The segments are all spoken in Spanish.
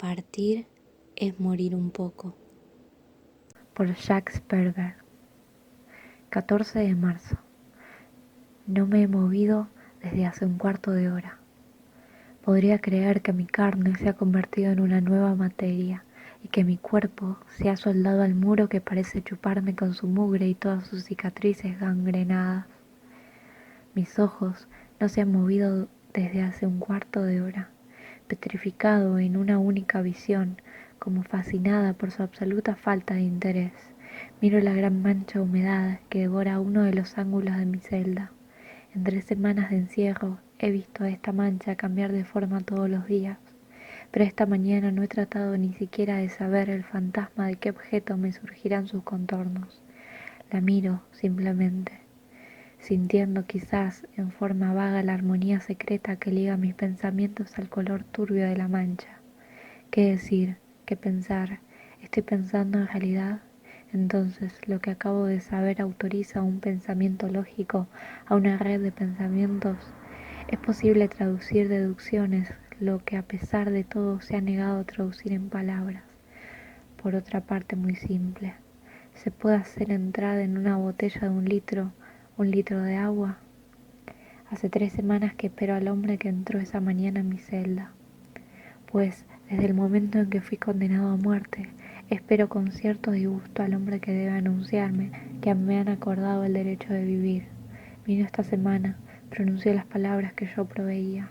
Partir es morir un poco. Por Jacques Sperber. 14 de marzo. No me he movido desde hace un cuarto de hora. Podría creer que mi carne se ha convertido en una nueva materia y que mi cuerpo se ha soldado al muro que parece chuparme con su mugre y todas sus cicatrices gangrenadas. Mis ojos no se han movido desde hace un cuarto de hora, petrificado en una única visión, como fascinada por su absoluta falta de interés. Miro la gran mancha de humedad que devora uno de los ángulos de mi celda. En 3 semanas de encierro he visto a esta mancha cambiar de forma todos los días, pero esta mañana no he tratado ni siquiera de saber el fantasma de qué objeto me surgirán sus contornos. La miro simplemente, sintiendo quizás en forma vaga la armonía secreta que liga mis pensamientos al color turbio de la mancha. ¿Qué decir? ¿Qué pensar? ¿Estoy pensando en realidad? Entonces, lo que acabo de saber autoriza un pensamiento lógico a una red de pensamientos. Es posible traducir deducciones, lo que a pesar de todo se ha negado a traducir en palabras. Por otra parte, muy simple. ¿Se puede hacer entrar en una botella de un litro de agua? Hace 3 semanas que espero al hombre que entró esa mañana en mi celda. Pues, desde el momento en que fui condenado a muerte, espero con cierto disgusto al hombre que debe anunciarme que me han acordado el derecho de vivir. Vino esta semana, pronunció las palabras que yo proveía.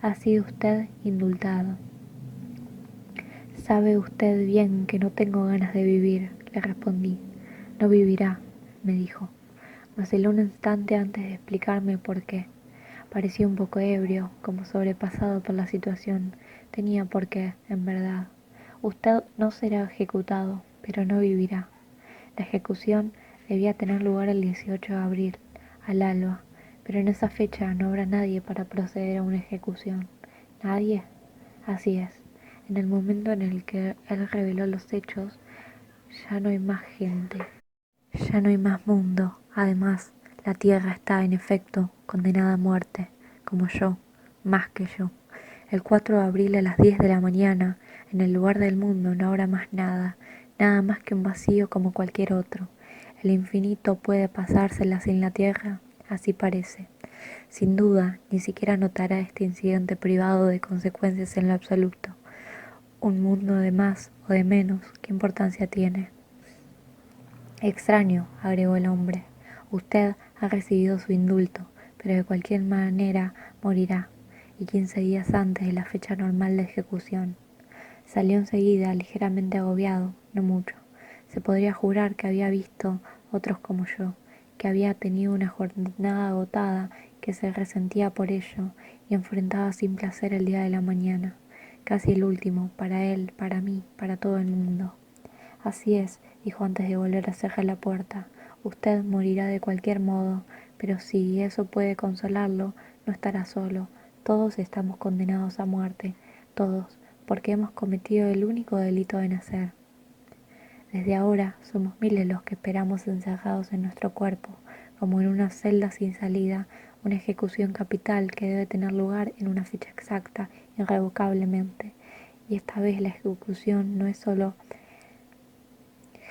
Ha sido usted indultado. Sabe usted bien que no tengo ganas de vivir, le respondí. No vivirá, me dijo. Vaciló un instante antes de explicarme por qué. Parecía un poco ebrio, como sobrepasado por la situación. Tenía por qué, en verdad. Usted no será ejecutado, pero no vivirá. La ejecución debía tener lugar el 18 de abril, al alba, pero en esa fecha no habrá nadie para proceder a una ejecución. ¿Nadie? Así es. En el momento en el que él reveló los hechos, ya no hay más gente, ya no hay más mundo. Además, la tierra está, en efecto, condenada a muerte, como yo, más que yo. El 4 de abril a las 10 de la mañana, en el lugar del mundo no habrá más nada, nada más que un vacío como cualquier otro. El infinito puede pasársela sin la tierra, así parece. Sin duda, ni siquiera notará este incidente privado de consecuencias en lo absoluto. Un mundo de más o de menos, ¿qué importancia tiene? Extraño, agregó el hombre. Usted ha recibido su indulto, pero de cualquier manera morirá, y 15 días antes de la fecha normal de ejecución. Salió enseguida, ligeramente agobiado, no mucho. Se podría jurar que había visto otros como yo, que había tenido una jornada agotada, que se resentía por ello y enfrentaba sin placer el día de la mañana, casi el último, para él, para mí, para todo el mundo. Así es, dijo antes de volver a cerrar la puerta. Usted morirá de cualquier modo, pero si eso puede consolarlo, no estará solo. Todos estamos condenados a muerte, todos, porque hemos cometido el único delito de nacer. Desde ahora somos miles los que esperamos encerrados en nuestro cuerpo, como en una celda sin salida, una ejecución capital que debe tener lugar en una fecha exacta, irrevocablemente. Y esta vez la ejecución no es solo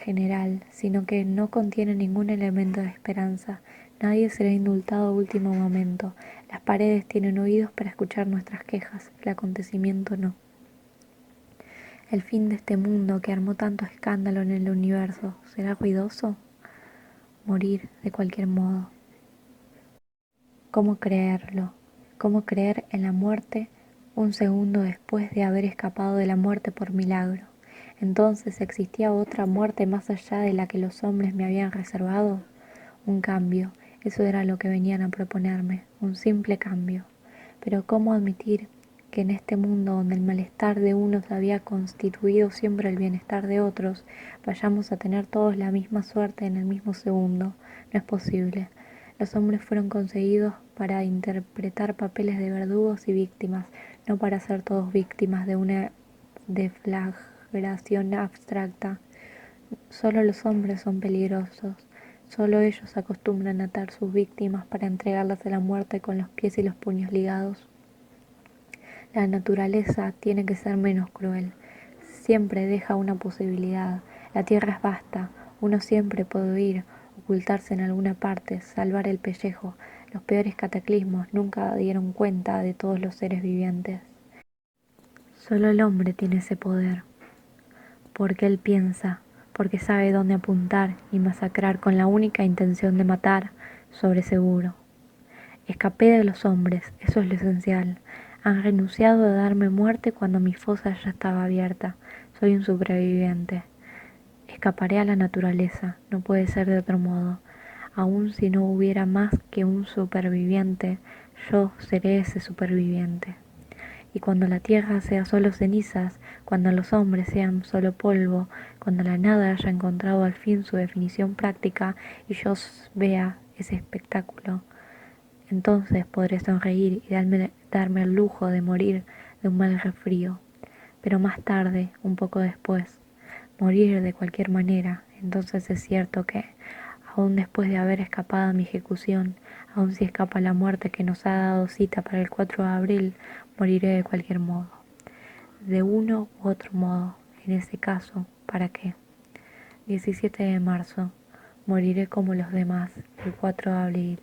general, sino que no contiene ningún elemento de esperanza. Nadie será indultado a último momento. Las paredes tienen oídos para escuchar nuestras quejas, el acontecimiento no. El fin de este mundo que armó tanto escándalo en el universo, ¿será ruidoso? Morir de cualquier modo. ¿Cómo creerlo? ¿Cómo creer en la muerte un segundo después de haber escapado de la muerte por milagro? Entonces, ¿existía otra muerte más allá de la que los hombres me habían reservado? Un cambio, eso era lo que venían a proponerme, un simple cambio. Pero ¿cómo admitir que en este mundo donde el malestar de unos había constituido siempre el bienestar de otros, vayamos a tener todos la misma suerte en el mismo segundo? No es posible. Los hombres fueron concebidos para interpretar papeles de verdugos y víctimas, no para ser todos víctimas de una deflagración abstracta. Solo los hombres son peligrosos, solo ellos acostumbran a atar sus víctimas para entregarlas a la muerte con los pies y los puños ligados. La naturaleza tiene que ser menos cruel. Siempre deja una posibilidad. La tierra es vasta. Uno siempre puede huir, ocultarse en alguna parte, salvar el pellejo. Los peores cataclismos nunca dieron cuenta de todos los seres vivientes. Solo el hombre tiene ese poder, porque él piensa, porque sabe dónde apuntar y masacrar con la única intención de matar, sobre seguro. Escapé de los hombres, eso es lo esencial. Han renunciado a darme muerte cuando mi fosa ya estaba abierta. Soy un superviviente. Escaparé a la naturaleza, no puede ser de otro modo. Aun si no hubiera más que un superviviente, yo seré ese superviviente. Y cuando la tierra sea solo cenizas, cuando los hombres sean solo polvo, cuando la nada haya encontrado al fin su definición práctica y yo vea ese espectáculo, entonces podré sonreír y darme el lujo de morir de un mal resfrío. Pero más tarde, un poco después, morir de cualquier manera. Entonces es cierto que, aun después de haber escapado a mi ejecución, aun si escapa la muerte que nos ha dado cita para el 4 de abril, moriré de cualquier modo. De uno u otro modo. En ese caso, ¿para qué? 17 de marzo. Moriré como los demás, el 4 de abril.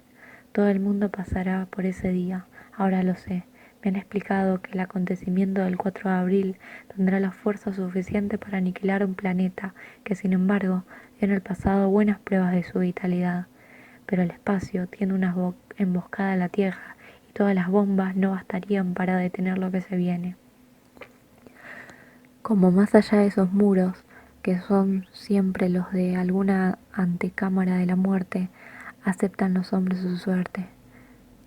Todo el mundo pasará por ese día, ahora lo sé. Me han explicado que el acontecimiento del 4 de abril tendrá la fuerza suficiente para aniquilar un planeta que, sin embargo, dio en el pasado buenas pruebas de su vitalidad. Pero el espacio tiene una emboscada a la Tierra y todas las bombas no bastarían para detener lo que se viene. Como más allá de esos muros, que son siempre los de alguna antecámara de la muerte, aceptan los hombres su suerte.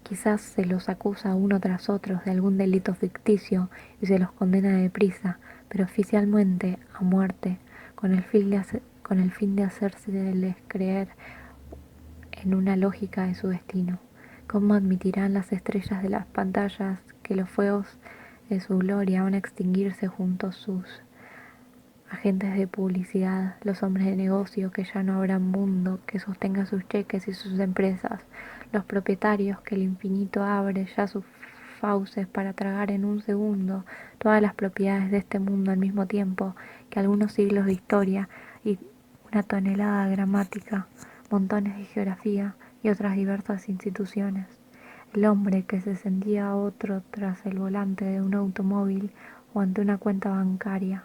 Quizás se los acusa uno tras otro de algún delito ficticio y se los condena deprisa, pero oficialmente a muerte, con el fin de hacérseles creer en una lógica de su destino. ¿Cómo admitirán las estrellas de las pantallas que los fuegos de su gloria van a extinguirse junto a sus agentes de publicidad, los hombres de negocio que ya no habrá mundo que sostenga sus cheques y sus empresas, los propietarios que el infinito abre ya sus fauces para tragar en un segundo todas las propiedades de este mundo al mismo tiempo que algunos siglos de historia y una tonelada de gramática, montones de geografía y otras diversas instituciones? El hombre que se sentía otro tras el volante de un automóvil o ante una cuenta bancaria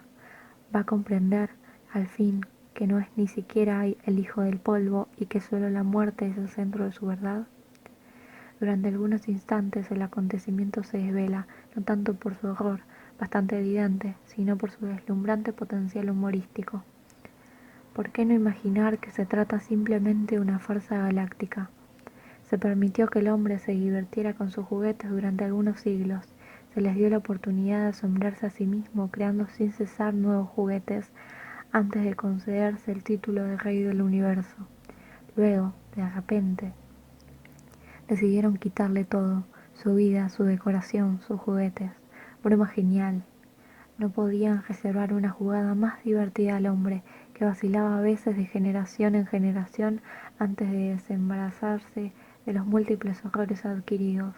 va a comprender, al fin, que no es ni siquiera el hijo del polvo y que solo la muerte es el centro de su verdad. Durante algunos instantes el acontecimiento se desvela, no tanto por su horror, bastante evidente, sino por su deslumbrante potencial humorístico. ¿Por qué no imaginar que se trata simplemente de una farsa galáctica? Se permitió que el hombre se divirtiera con sus juguetes durante algunos siglos. Se les dio la oportunidad de asombrarse a sí mismo creando sin cesar nuevos juguetes antes de concederse el título de rey del universo. Luego, de repente, decidieron quitarle todo, su vida, su decoración, sus juguetes. Broma genial. No podían reservar una jugada más divertida al hombre, que vacilaba a veces de generación en generación antes de desembarazarse de los múltiples horrores adquiridos,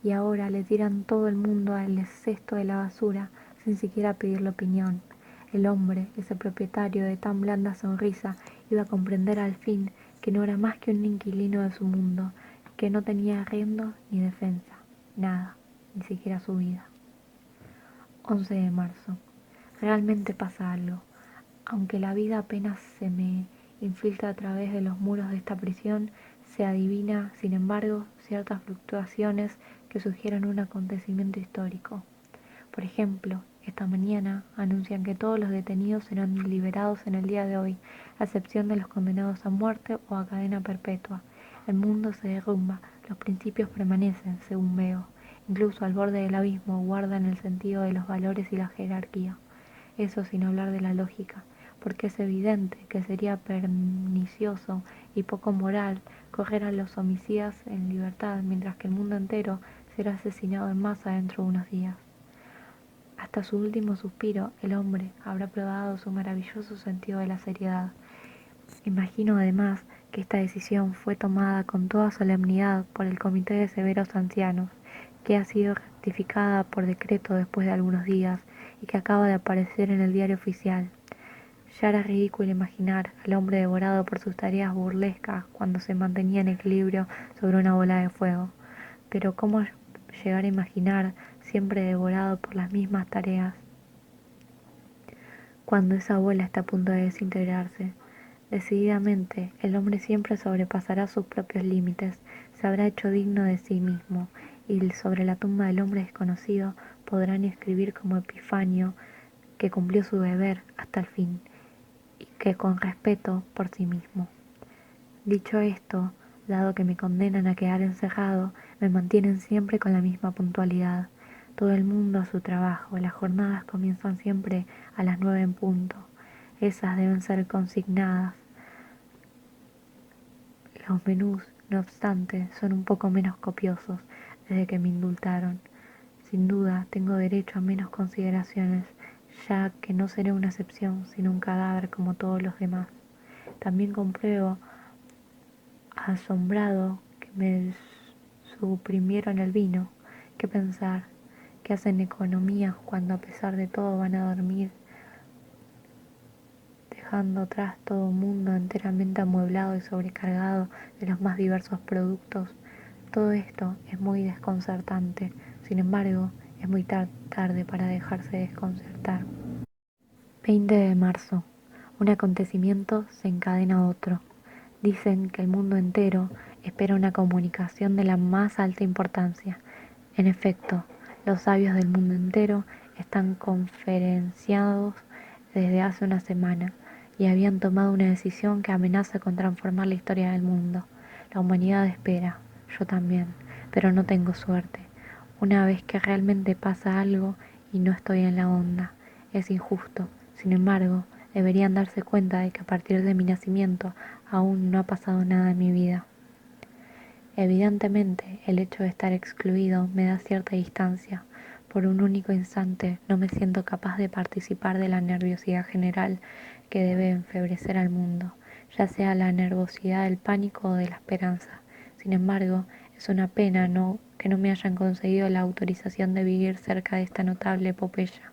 y ahora le tiran todo el mundo al cesto de la basura sin siquiera pedirle opinión. El hombre, ese propietario de tan blanda sonrisa, iba a comprender al fin que no era más que un inquilino de su mundo, que no tenía arriendo ni defensa, nada, ni siquiera su vida. 11 de marzo. Realmente pasa algo. Aunque la vida apenas se me infiltra a través de los muros de esta prisión, se adivina, sin embargo, ciertas fluctuaciones que sugieren un acontecimiento histórico. Por ejemplo, esta mañana anuncian que todos los detenidos serán liberados en el día de hoy, a excepción de los condenados a muerte o a cadena perpetua. El mundo se derrumba, los principios permanecen, según veo. Incluso al borde del abismo guardan el sentido de los valores y la jerarquía. Eso sin hablar de la lógica, porque es evidente que sería pernicioso y poco moral correr a los homicidas en libertad mientras que el mundo entero será asesinado en masa dentro de unos días. Hasta su último suspiro, el hombre habrá probado su maravilloso sentido de la seriedad. Imagino además que esta decisión fue tomada con toda solemnidad por el Comité de Severos Ancianos, que ha sido rectificada por decreto después de algunos días y que acaba de aparecer en el diario oficial. Ya era ridículo imaginar al hombre devorado por sus tareas burlescas cuando se mantenía en equilibrio sobre una bola de fuego. Pero ¿cómo llegar a imaginar siempre devorado por las mismas tareas cuando esa bola está a punto de desintegrarse? Decididamente, el hombre siempre sobrepasará sus propios límites, se habrá hecho digno de sí mismo, y sobre la tumba del hombre desconocido podrán escribir como Epifanio que cumplió su deber hasta el fin, y que con respeto por sí mismo. Dicho esto, dado que me condenan a quedar encerrado, me mantienen siempre con la misma puntualidad. Todo el mundo a su trabajo, las jornadas comienzan siempre a las 9 en punto. Esas deben ser consignadas. Los menús, no obstante, son un poco menos copiosos desde que me indultaron. Sin duda, tengo derecho a menos consideraciones, ya que no seré una excepción, sino un cadáver como todos los demás. También compruebo, asombrado, que me suprimieron el vino. ¿Qué pensar? Que hacen economías cuando a pesar de todo van a dormir, dejando atrás todo un mundo enteramente amueblado y sobrecargado de los más diversos productos? Todo esto es muy desconcertante, sin embargo, es muy tarde para dejarse desconcertar. 20 de marzo. Un acontecimiento se encadena a otro. Dicen que el mundo entero espera una comunicación de la más alta importancia. En efecto, los sabios del mundo entero están conferenciados desde hace una semana y habían tomado una decisión que amenaza con transformar la historia del mundo. La humanidad espera, yo también, pero no tengo suerte. Una vez que realmente pasa algo y no estoy en la onda, es injusto. Sin embargo, deberían darse cuenta de que a partir de mi nacimiento aún no ha pasado nada en mi vida. Evidentemente, el hecho de estar excluido me da cierta distancia. Por un único instante no me siento capaz de participar de la nerviosidad general que debe enfebrecer al mundo, ya sea la nervosidad del pánico o de la esperanza. Sin embargo, es una pena que no me hayan concedido la autorización de vivir cerca de esta notable epopeya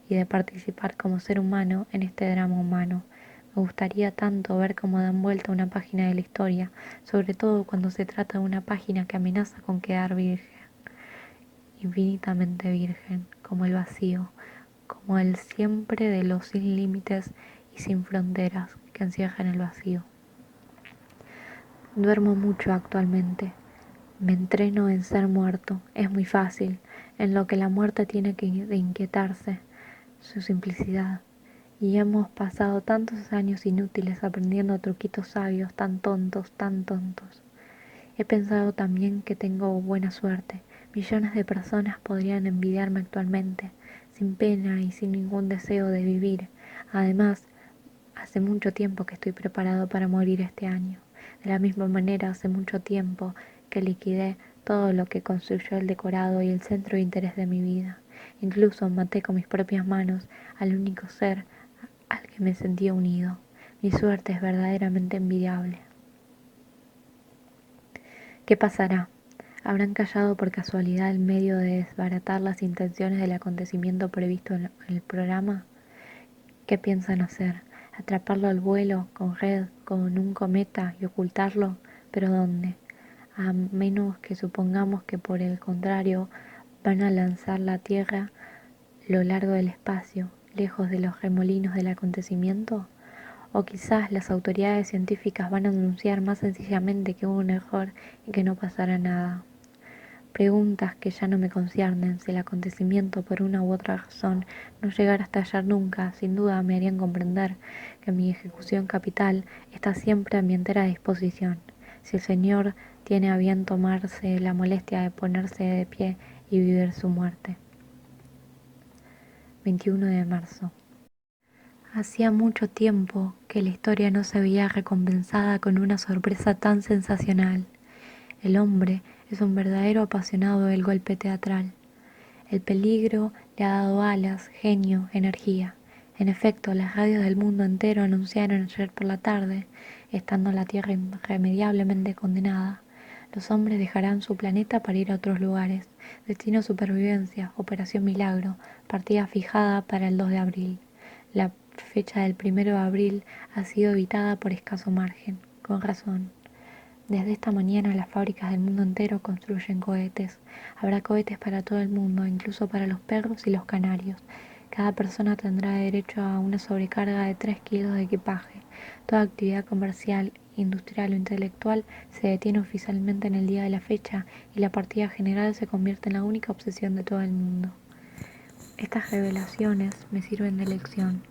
y de participar como ser humano en este drama humano. Me gustaría tanto ver cómo dan vuelta una página de la historia, sobre todo cuando se trata de una página que amenaza con quedar virgen, infinitamente virgen, como el vacío, como el siempre de los sin límites y sin fronteras que encierran el vacío. Duermo mucho actualmente. Me entreno en ser muerto. Es muy fácil, en lo que la muerte tiene que de inquietarse, su simplicidad. Y hemos pasado tantos años inútiles aprendiendo truquitos sabios, tan tontos, tan tontos. He pensado también que tengo buena suerte. Millones de personas podrían envidiarme actualmente, sin pena y sin ningún deseo de vivir. Además, hace mucho tiempo que estoy preparado para morir este año. De la misma manera, hace mucho tiempo que liquidé todo lo que construyó el decorado y el centro de interés de mi vida. Incluso maté con mis propias manos al único ser al que me sentía unido. Mi suerte es verdaderamente envidiable. ¿Qué pasará? ¿Habrán callado por casualidad en medio de desbaratar las intenciones del acontecimiento previsto en el programa? ¿Qué piensan hacer? ¿Atraparlo al vuelo, con red, con un cometa y ocultarlo? ¿Pero dónde? A menos que supongamos que por el contrario van a lanzar la Tierra lo largo del espacio, lejos de los remolinos del acontecimiento. O quizás las autoridades científicas van a anunciar más sencillamente que hubo un error y que no pasará nada. Preguntas que ya no me conciernen. Si el acontecimiento por una u otra razón no llegara a estallar nunca, sin duda me harían comprender que mi ejecución capital está siempre a mi entera disposición. Si el Señor tiene a bien tomarse la molestia de ponerse de pie y vivir su muerte. 21 de marzo. Hacía mucho tiempo que la historia no se veía recompensada con una sorpresa tan sensacional. El hombre es un verdadero apasionado del golpe teatral. El peligro le ha dado alas, genio, energía. En efecto, las radios del mundo entero anunciaron ayer por la tarde, estando la Tierra irremediablemente condenada, Los hombres dejarán su planeta para ir a otros lugares. Destino supervivencia, Operación Milagro, partida fijada para el 2 de abril. La fecha del 1 de abril ha sido evitada por escaso margen. Con razón. Desde esta mañana las fábricas del mundo entero construyen cohetes. Habrá cohetes para todo el mundo, incluso para los perros y los canarios. Cada persona tendrá derecho a una sobrecarga de 3 kilos de equipaje. Toda actividad comercial, industrial o intelectual se detiene oficialmente en el día de la fecha y la partida general se convierte en la única obsesión de todo el mundo. Estas revelaciones me sirven de lección.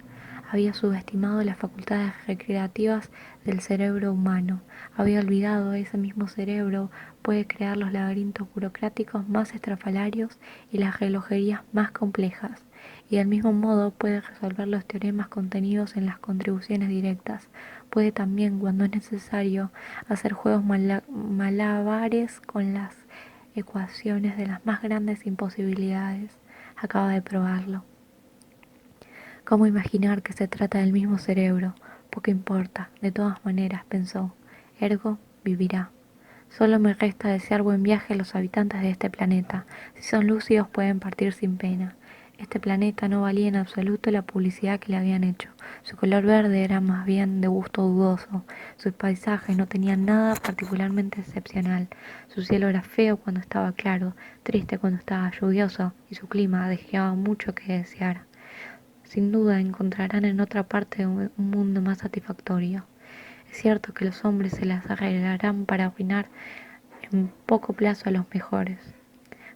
Había subestimado las facultades recreativas del cerebro humano. Había olvidado que ese mismo cerebro puede crear los laberintos burocráticos más estrafalarios y las relojerías más complejas. Y del mismo modo puede resolver los teoremas contenidos en las contribuciones directas. Puede también, cuando es necesario, hacer juegos malabares con las ecuaciones de las más grandes imposibilidades. Acaba de probarlo. ¿Cómo imaginar que se trata del mismo cerebro? Poco importa, de todas maneras, pensó. Ergo, vivirá. Solo me resta desear buen viaje a los habitantes de este planeta. Si son lúcidos pueden partir sin pena. Este planeta no valía en absoluto la publicidad que le habían hecho. Su color verde era más bien de gusto dudoso. Sus paisajes no tenían nada particularmente excepcional. Su cielo era feo cuando estaba claro, triste cuando estaba lluvioso, y su clima dejaba mucho que desear. Sin duda encontrarán en otra parte un mundo más satisfactorio. Es cierto que los hombres se las arreglarán para arruinar en poco plazo a los mejores.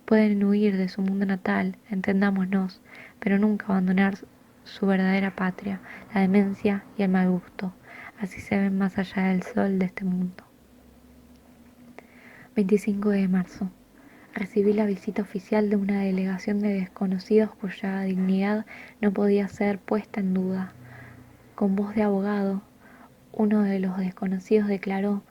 Pueden huir de su mundo natal, entendámonos, pero nunca abandonar su verdadera patria, la demencia y el mal gusto. Así se ven más allá del sol de este mundo. 25 de marzo. Recibí la visita oficial de una delegación de desconocidos cuya dignidad no podía ser puesta en duda. Con voz de abogado, uno de los desconocidos declaró: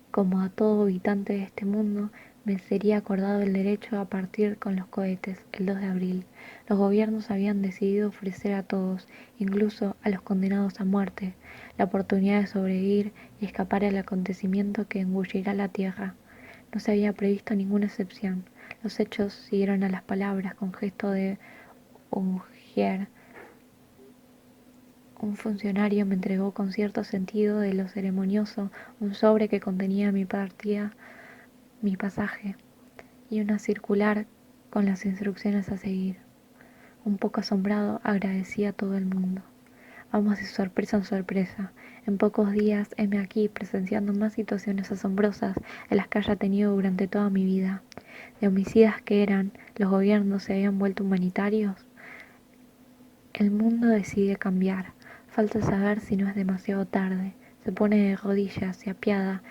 como a todo habitante de este mundo, me sería acordado el derecho a partir con los cohetes el 2 de abril. Los gobiernos habían decidido ofrecer a todos, incluso a los condenados a muerte, la oportunidad de sobrevivir y escapar al acontecimiento que engullirá la tierra. No se había previsto ninguna excepción. Los hechos siguieron a las palabras con gesto de ujier. Un funcionario me entregó con cierto sentido de lo ceremonioso un sobre que contenía mi partida, mi pasaje y una circular con las instrucciones a seguir. Un poco asombrado agradecí a todo el mundo. Vamos de sorpresa en sorpresa. En pocos días heme aquí presenciando más situaciones asombrosas de las que haya tenido durante toda mi vida. De homicidas que eran, los gobiernos se habían vuelto humanitarios. El mundo decide cambiar. Falta saber si no es demasiado tarde. Se pone de rodillas, se apiada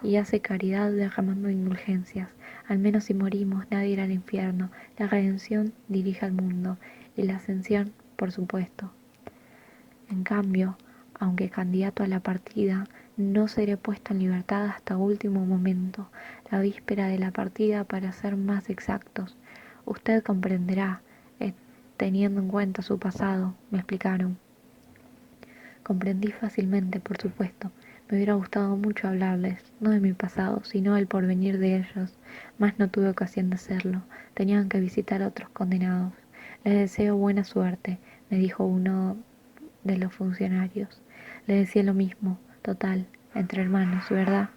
y hace caridad derramando indulgencias. Al menos si morimos, nadie irá al infierno. La redención dirige al mundo y la ascensión, por supuesto. En cambio, aunque candidato a la partida, no seré puesto en libertad hasta último momento, la víspera de la partida para ser más exactos. Usted comprenderá, teniendo en cuenta su pasado, me explicaron. Comprendí fácilmente, por supuesto. Me hubiera gustado mucho hablarles, no de mi pasado, sino del porvenir de ellos, mas no tuve ocasión de hacerlo. Tenían que visitar a otros condenados. Les deseo buena suerte, me dijo uno de los funcionarios. Le decía lo mismo, total, entre hermanos, ¿verdad?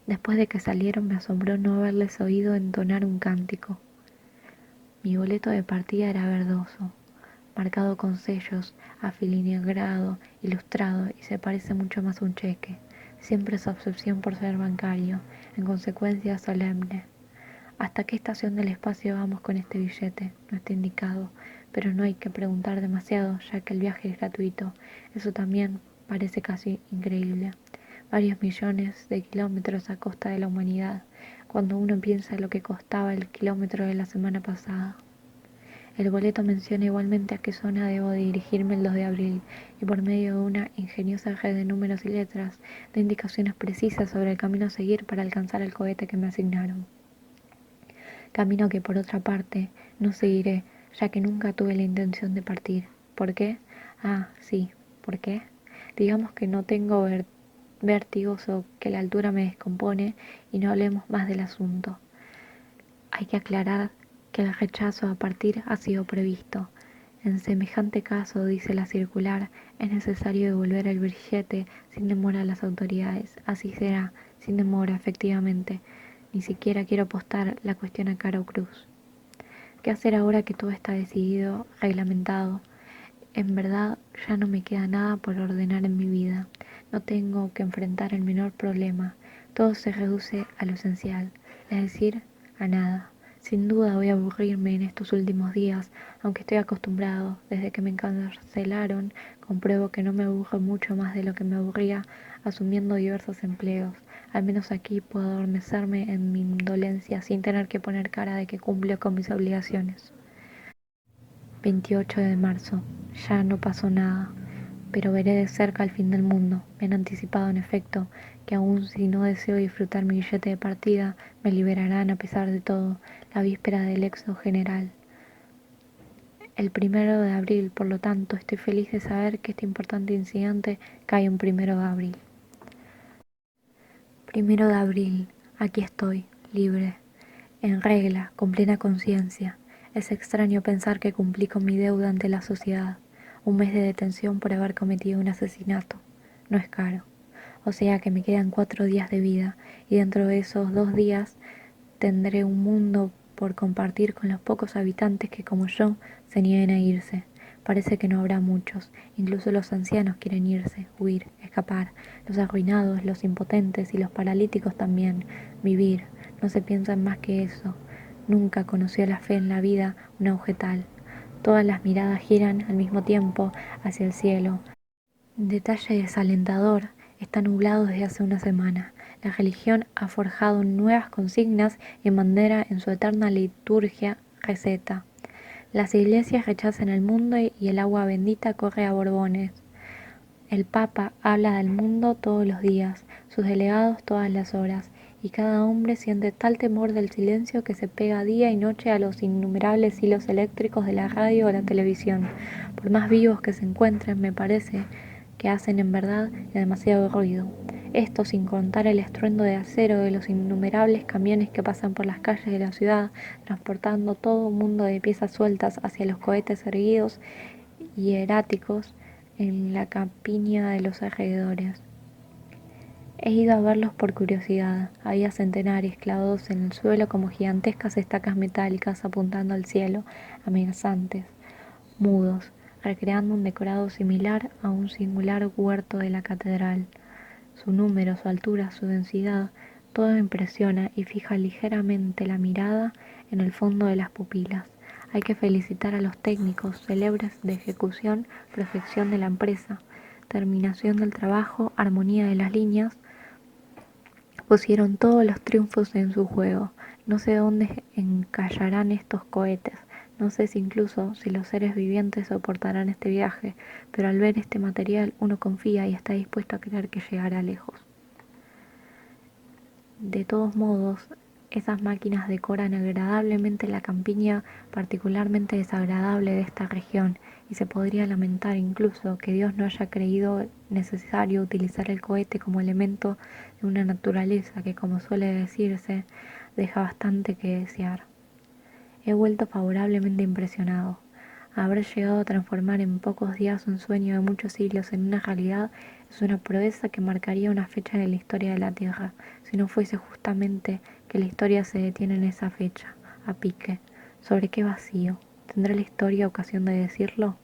Después de que salieron me asombró no haberles oído entonar un cántico. Mi boleto de partida era verdoso, marcado con sellos, afiligrado, ilustrado, y se parece mucho más a un cheque. Siempre su obsesión por ser bancario, en consecuencia solemne. ¿Hasta qué estación del espacio vamos con este billete? No está indicado, pero no hay que preguntar demasiado, ya que el viaje es gratuito. Eso también parece casi increíble. Varios millones de kilómetros a costa de la humanidad, cuando uno piensa lo que costaba el kilómetro de la semana pasada. El boleto menciona igualmente a qué zona debo dirigirme el 2 de abril y por medio de una ingeniosa red de números y letras da indicaciones precisas sobre el camino a seguir para alcanzar el cohete que me asignaron. Camino que por otra parte no seguiré, ya que nunca tuve la intención de partir. ¿Por qué? Ah, sí, ¿por qué? Digamos que no tengo vértigos o que la altura me descompone y no hablemos más del asunto. Hay que aclarar que el rechazo a partir ha sido previsto. En semejante caso, dice la circular, es necesario devolver el billete sin demora a las autoridades. Así será, sin demora, efectivamente. Ni siquiera quiero apostar la cuestión a cara o cruz. ¿Qué hacer ahora que todo está decidido, reglamentado? En verdad, ya no me queda nada por ordenar en mi vida. No tengo que enfrentar el menor problema. Todo se reduce a lo esencial, es decir, a nada. Sin duda voy a aburrirme en estos últimos días, aunque estoy acostumbrado. Desde que me encarcelaron, compruebo que no me aburro mucho más de lo que me aburría asumiendo diversos empleos. Al menos aquí puedo adormecerme en mi indolencia sin tener que poner cara de que cumplo con mis obligaciones. 28 de marzo. Ya no pasó nada, pero veré de cerca el fin del mundo. Me han anticipado, en efecto, que aun si no deseo disfrutar mi billete de partida, me liberarán a pesar de todo, la víspera del éxodo general. El 1 de abril, por lo tanto, estoy feliz de saber que este importante incidente cae un 1 de abril. 1 de abril, aquí estoy, libre, en regla, con plena conciencia. Es extraño pensar que cumplí con mi deuda ante la sociedad. Un mes de detención por haber cometido un asesinato. No es caro. O sea que me quedan 4 días de vida y dentro de esos 2 días tendré un mundo por compartir con los pocos habitantes que como yo se nieguen a irse. Parece que no habrá muchos, incluso los ancianos quieren irse, huir, escapar, los arruinados, los impotentes y los paralíticos también, vivir, no se piensa en más que eso. Nunca conoció la fe en la vida un auge tal. Todas las miradas giran al mismo tiempo hacia el cielo. Detalle desalentador, está nublado desde hace una semana. La religión ha forjado nuevas consignas y bandera en su eterna liturgia receta. Las iglesias rechazan el mundo y el agua bendita corre a borbones. El Papa habla del mundo todos los días, sus delegados todas las horas, y cada hombre siente tal temor del silencio que se pega día y noche a los innumerables hilos eléctricos de la radio o la televisión. Por más vivos que se encuentren, me parece que hacen en verdad demasiado ruido. Esto sin contar el estruendo de acero de los innumerables camiones que pasan por las calles de la ciudad, transportando todo un mundo de piezas sueltas hacia los cohetes erguidos y hieráticos en la campiña de los alrededores. He ido a verlos por curiosidad. Había centenares clavados en el suelo como gigantescas estacas metálicas apuntando al cielo, amenazantes, mudos, recreando un decorado similar a un singular huerto de la catedral. Su número, su altura, su densidad, todo impresiona y fija ligeramente la mirada en el fondo de las pupilas. Hay que felicitar a los técnicos, célebres de ejecución, perfección de la empresa, terminación del trabajo, armonía de las líneas. Pusieron todos los triunfos en su juego. No sé dónde encallarán estos cohetes. No sé si incluso si los seres vivientes soportarán este viaje, pero al ver este material uno confía y está dispuesto a creer que llegará lejos. De todos modos, esas máquinas decoran agradablemente la campiña particularmente desagradable de esta región, y se podría lamentar incluso que Dios no haya creído necesario utilizar el cohete como elemento de una naturaleza que, como suele decirse, deja bastante que desear. He vuelto favorablemente impresionado. Haber llegado a transformar en pocos días un sueño de muchos siglos en una realidad es una proeza que marcaría una fecha en la historia de la Tierra, si no fuese justamente que la historia se detiene en esa fecha, a pique. ¿Sobre qué vacío? ¿Tendrá la historia ocasión de decirlo?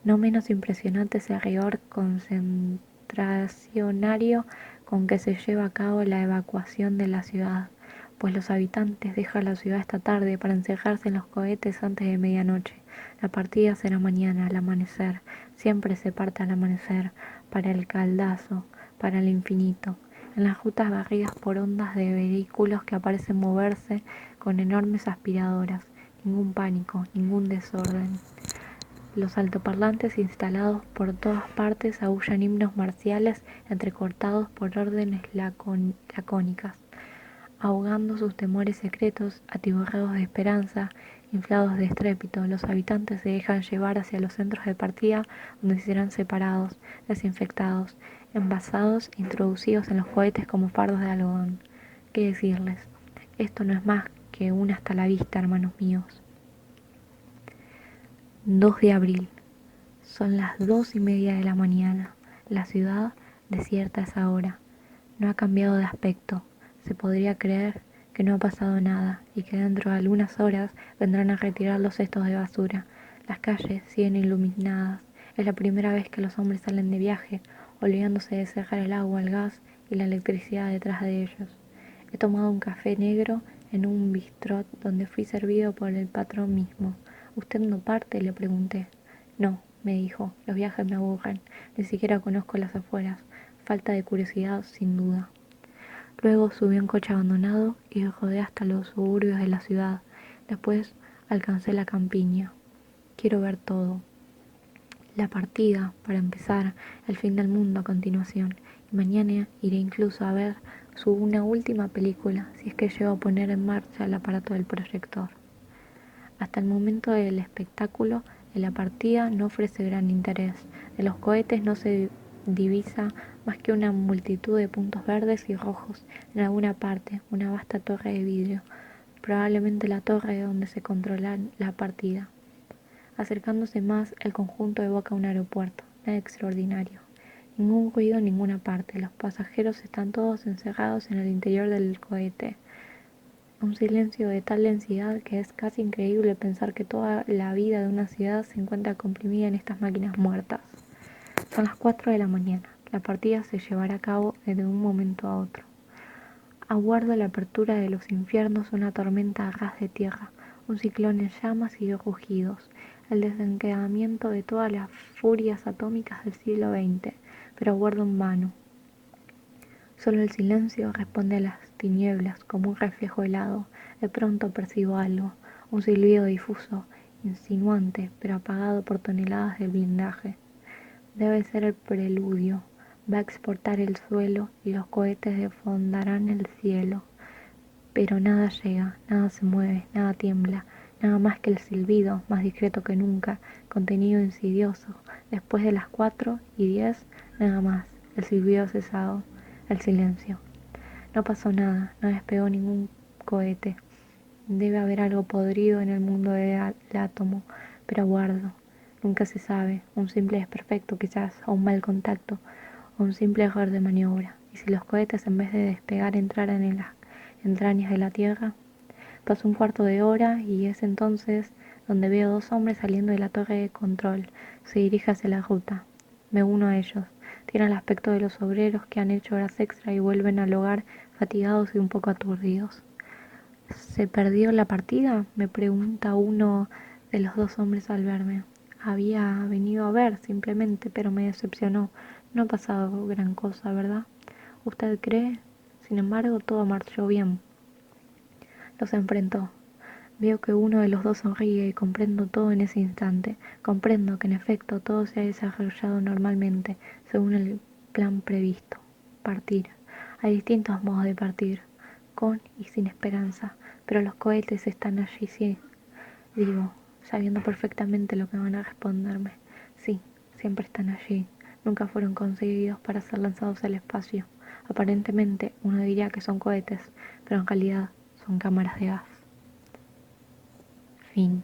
No menos impresionante es el rigor concentracionario con que se lleva a cabo la evacuación de la ciudad, pues los habitantes dejan la ciudad esta tarde para encerrarse en los cohetes antes de medianoche. La partida será mañana al amanecer, siempre se parte al amanecer, para el caldazo, para el infinito, en las rutas barridas por ondas de vehículos que parecen moverse con enormes aspiradoras. Ningún pánico, ningún desorden. Los altoparlantes instalados por todas partes aúllan himnos marciales entrecortados por órdenes lacónicas, ahogando sus temores secretos, atiborrados de esperanza, inflados de estrépito. Los habitantes se dejan llevar hacia los centros de partida donde serán separados, desinfectados, envasados e introducidos en los cohetes como fardos de algodón. ¿Qué decirles? Esto no es más que un hasta la vista, hermanos míos. 2 de abril. Son las 2:30 de la mañana. La ciudad desierta a esa hora. No ha cambiado de aspecto. Se podría creer que no ha pasado nada y que dentro de algunas horas vendrán a retirar los cestos de basura. Las calles siguen iluminadas. Es la primera vez que los hombres salen de viaje, olvidándose de cerrar el agua, el gas y la electricidad detrás de ellos. He tomado un café negro en un bistrot donde fui servido por el patrón mismo. ¿Usted no parte?, le pregunté. No, me dijo, los viajes me aburren, ni siquiera conozco las afueras. Falta de curiosidad, sin duda. Luego subí a un coche abandonado y rodé hasta los suburbios de la ciudad. Después alcancé la campiña. Quiero ver todo. La partida, para empezar, el fin del mundo a continuación. Y mañana iré incluso a ver una última película, si es que llego a poner en marcha el aparato del proyector. Hasta el momento del espectáculo de la partida no ofrece gran interés. De los cohetes no se divisa más que una multitud de puntos verdes y rojos en alguna parte, una vasta torre de vidrio, probablemente la torre donde se controla la partida. Acercándose más, el conjunto evoca un aeropuerto, nada extraordinario. Ningún ruido en ninguna parte, los pasajeros están todos encerrados en el interior del cohete. Un silencio de tal densidad que es casi increíble pensar que toda la vida de una ciudad se encuentra comprimida en estas máquinas muertas. Son las 4 de la mañana. La partida se llevará a cabo de un momento a otro. Aguardo la apertura de los infiernos, una tormenta a ras de tierra, un ciclón en llamas y rugidos, el desencadenamiento de todas las furias atómicas del siglo XX, pero aguardo en vano. Solo el silencio responde a las tinieblas como un reflejo helado. De pronto percibo algo, un silbido difuso, insinuante, pero apagado por toneladas de blindaje. Debe ser el preludio. Va a explotar el suelo y los cohetes desfondarán el cielo. Pero nada llega, nada se mueve, nada tiembla, nada más que el silbido, más discreto que nunca, contenido insidioso. Después de las 4:10, nada más, el silbido cesado, el silencio. No pasó nada, no despegó ningún cohete. Debe haber algo podrido en el mundo del átomo, pero aguardo. Nunca se sabe, un simple desperfecto quizás, o un mal contacto, o un simple error de maniobra. Y si los cohetes en vez de despegar entraran en las entrañas de la Tierra. Pasó un cuarto de hora y es entonces donde veo 2 hombres saliendo de la torre de control. Se dirige hacia la ruta. Me uno a ellos. Tienen el aspecto de los obreros que han hecho horas extra y vuelven al hogar fatigados y un poco aturdidos. ¿Se perdió la partida?, me pregunta uno de los 2 hombres al verme. Había venido a ver simplemente, pero me decepcionó. No ha pasado gran cosa, ¿verdad? ¿Usted cree? Sin embargo, todo marchó bien. Los enfrentó. Veo que uno de los 2 sonríe y comprendo todo en ese instante. Comprendo que en efecto todo se ha desarrollado normalmente, según el plan previsto. Partir. Hay distintos modos de partir, con y sin esperanza, pero los cohetes están allí, sí. Digo, sabiendo perfectamente lo que van a responderme. Sí, siempre están allí. Nunca fueron concebidos para ser lanzados al espacio. Aparentemente uno diría que son cohetes, pero en realidad son cámaras de gas. Fin.